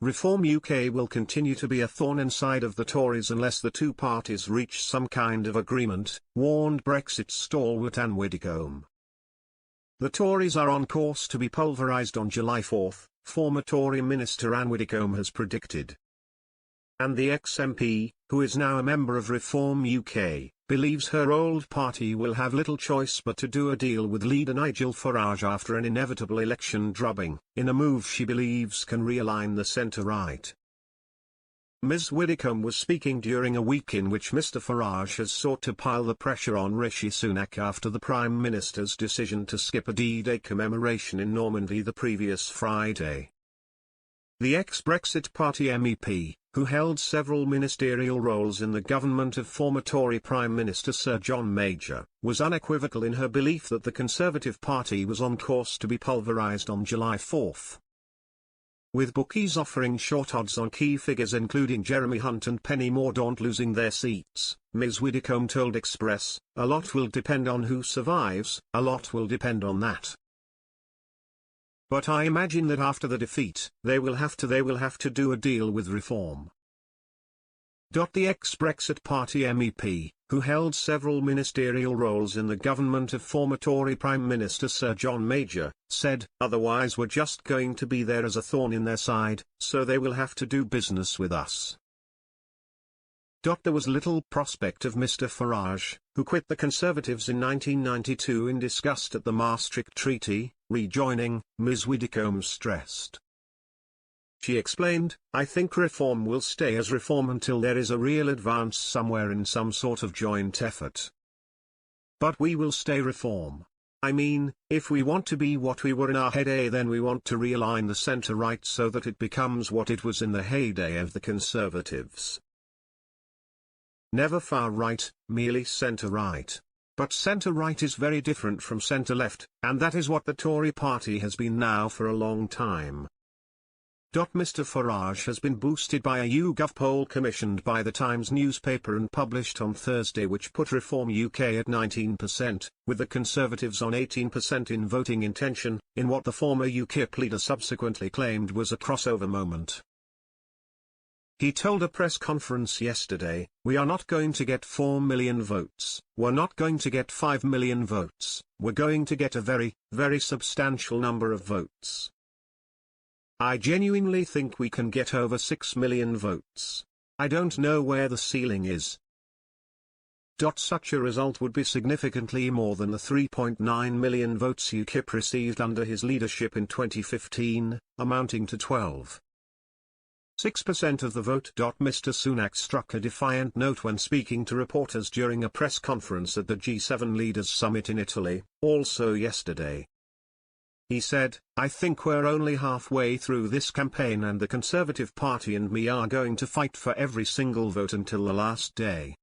Reform UK will continue to be a thorn inside of the Tories unless the two parties reach some kind of agreement, warned Brexit stalwart Ann Widdecombe. The Tories are on course to be pulverised on July 4, former Tory Minister Ann Widdecombe has predicted. And the ex-MP, who is now a member of Reform UK, believes her old party will have little choice but to do a deal with leader Nigel Farage after an inevitable election drubbing, in a move she believes can realign the centre-right. Ms Widdecombe was speaking during a week in which Mr Farage has sought to pile the pressure on Rishi Sunak after the Prime Minister's decision to skip a deaI commemoration in Normandy the previous Friday. The ex-Brexit Party MEP, who held several ministerial roles in the government of former Tory Prime Minister Sir John Major, was unequivocal in her belief that the Conservative Party was on course to be pulverised on July 4. With bookies offering short odds on key figures including Jeremy Hunt and Penny Mordaunt losing their seats, Ms Widdecombe told Express, "A lot will depend on who survives, a lot will depend on that. But I imagine that after the defeat, they will have to do a deal with Reform." The ex-Brexit Party MEP, who held several ministerial roles in the government of former Tory Prime Minister Sir John Major, said, "Otherwise we're just going to be there as a thorn in their side, so they will have to do business with us." There was little prospect of Mr Farage, who quit the Conservatives in 1992 in disgust at the Maastricht Treaty, rejoining, Ms Widdecombe stressed. She explained, "I think Reform will stay as Reform until there is a real advance somewhere in some sort of joint effort. But we will stay Reform. I mean, if we want to be what we were in our heyday, then we want to realign the centre-right so that it becomes what it was in the heyday of the Conservatives. Never far-right, merely centre-right. But centre-right is very different from centre-left, and that is what the Tory party has been now for a long time." Mr Farage has been boosted by a YouGov poll commissioned by the Times newspaper and published on Thursday, which put Reform UK at 19%, with the Conservatives on 18% in voting intention, in what the former UKIP leader subsequently claimed was a crossover moment. He told a press conference yesterday, "We are not going to get 4 million votes, we're not going to get 5 million votes, we're going to get a very, very substantial number of votes. I genuinely think we can get over 6 million votes. I don't know where the ceiling is." Such a result would be significantly more than the 3.9 million votes UKIP received under his leadership in 2015, amounting to 12.6% of the vote. Mr Sunak struck a defiant note when speaking to reporters during a press conference at the G7 Leaders Summit in Italy, also yesterday. He said, "I think we're only halfway through this campaign and the Conservative Party and me are going to fight for every single vote until the last day.